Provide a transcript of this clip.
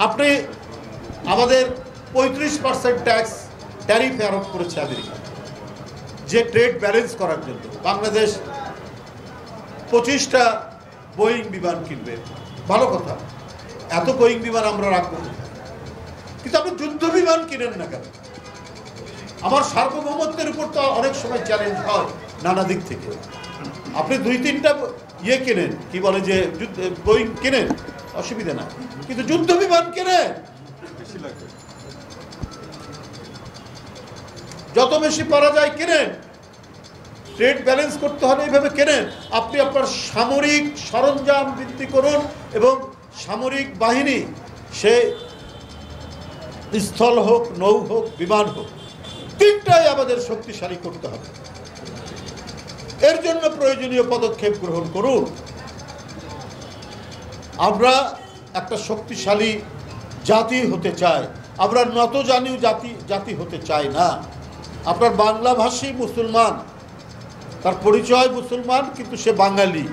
আপনি আমাদের 35% tax tariff আরোপ করেছে আমেরিকা, যে ট্রেড ব্যালেন্স করার জন্য। বাংলাদেশ 25টা বোয়িং বিমান কিনবে, ভালো কথা, এত বোয়িং বিমান আমরা রাখবো, কিন্তু আপনি যুদ্ধ বিমান কিনেন না কেন? আমার সার্বভৌমত্বের উপর তো অনেক সময় চ্যালেঞ্জ হয় নানা দিক থেকে। আপনি 2-3টা ইয়ে কেনেন, কি বলে যে বোয়িং কেনেন, অসুবিধা না, কিন্তু যুদ্ধ বিমান কেনেন, যত বেশি পারা যায় কেনেন। ট্রেড ব্যালেন্স করতে হলে এইভাবে কেনেন। আপনি আপনার সামরিক সরঞ্জাম বৃদ্ধি করুন এবং সামরিক বাহিনী, সে স্থল হোক, নৌ হোক, বিমান হোক, তিনটাই আমাদের শক্তিশালী করতে হবে। এর জন্য প্রয়োজনীয় পদক্ষেপ গ্রহণ করুন। আমরা একটা শক্তিশালী জাতি হতে চাই, আমরা নতজানু জাতি হতে চাই না। আপনার বাংলাভাষী মুসলমান, তার পরিচয় মুসলমান, কিন্তু সে বাঙালি।